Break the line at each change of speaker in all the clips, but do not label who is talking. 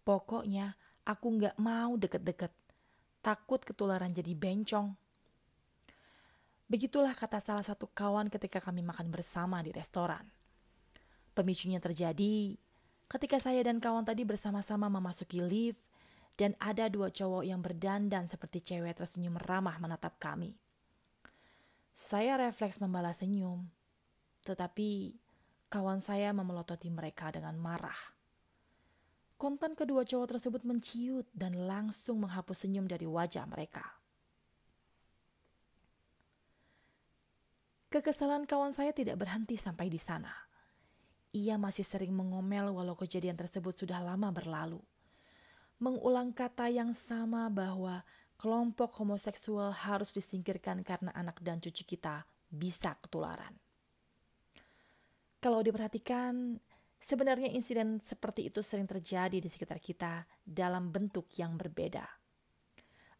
Pokoknya aku gak mau deket-deket. Takut ketularan jadi bencong. Begitulah kata salah satu kawan ketika kami makan bersama di restoran. Pemicunya terjadi ketika saya dan kawan tadi bersama-sama memasuki lift dan ada dua cowok yang berdandan seperti cewek tersenyum ramah menatap kami. Saya refleks membalas senyum, tetapi kawan saya memelototi mereka dengan marah. Kontan kedua cowok tersebut menciut dan langsung menghapus senyum dari wajah mereka. Kekesalan kawan saya tidak berhenti sampai di sana. Ia masih sering mengomel walau kejadian tersebut sudah lama berlalu. Mengulang kata yang sama bahwa kelompok homoseksual harus disingkirkan karena anak dan cucu kita bisa ketularan. Kalau diperhatikan, sebenarnya insiden seperti itu sering terjadi di sekitar kita dalam bentuk yang berbeda.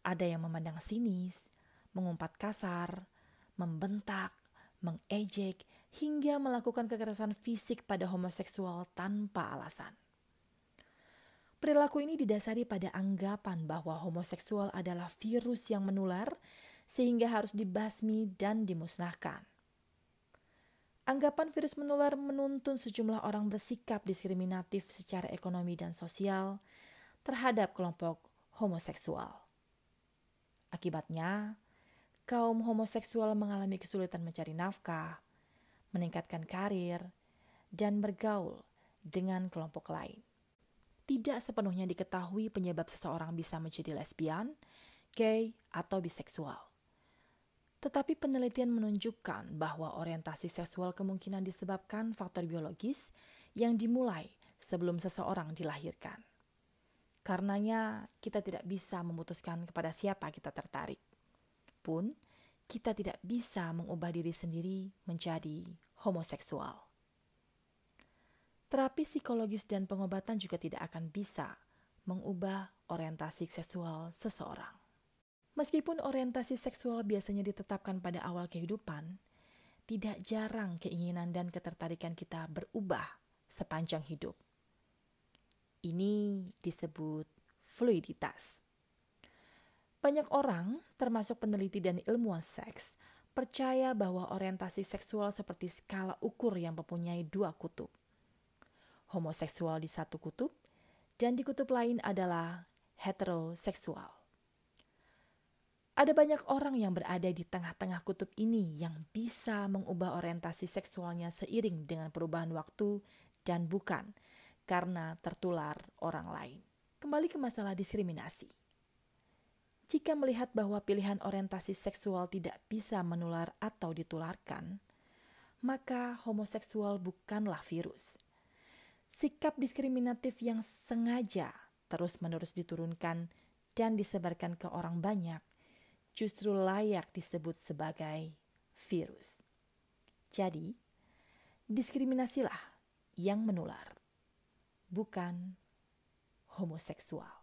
Ada yang memandang sinis, mengumpat kasar, membentak, mengejek, hingga melakukan kekerasan fisik pada homoseksual tanpa alasan. Perilaku ini didasari pada anggapan bahwa homoseksual adalah virus yang menular sehingga harus dibasmi dan dimusnahkan. Anggapan virus menular menuntun sejumlah orang bersikap diskriminatif secara ekonomi dan sosial terhadap kelompok homoseksual. Akibatnya, kaum homoseksual mengalami kesulitan mencari nafkah, meningkatkan karir, dan bergaul dengan kelompok lain. Tidak sepenuhnya diketahui penyebab seseorang bisa menjadi lesbian, gay, atau biseksual. Tetapi penelitian menunjukkan bahwa orientasi seksual kemungkinan disebabkan faktor biologis yang dimulai sebelum seseorang dilahirkan. Karenanya, kita tidak bisa memutuskan kepada siapa kita tertarik. Pun, kita tidak bisa mengubah diri sendiri menjadi homoseksual. Terapi psikologis dan pengobatan juga tidak akan bisa mengubah orientasi seksual seseorang. Meskipun orientasi seksual biasanya ditetapkan pada awal kehidupan, tidak jarang keinginan dan ketertarikan kita berubah sepanjang hidup. Ini disebut fluiditas. Banyak orang, termasuk peneliti dan ilmuwan seks, percaya bahwa orientasi seksual seperti skala ukur yang mempunyai dua kutub. Homoseksual di satu kutub, dan di kutub lain adalah heteroseksual. Ada banyak orang yang berada di tengah-tengah kutub ini yang bisa mengubah orientasi seksualnya seiring dengan perubahan waktu dan bukan karena tertular orang lain. Kembali ke masalah diskriminasi. Jika melihat bahwa pilihan orientasi seksual tidak bisa menular atau ditularkan, maka homoseksual bukanlah virus. Sikap diskriminatif yang sengaja terus-menerus diturunkan dan disebarkan ke orang banyak justru layak disebut sebagai virus. Jadi, diskriminasilah yang menular, bukan homoseksual.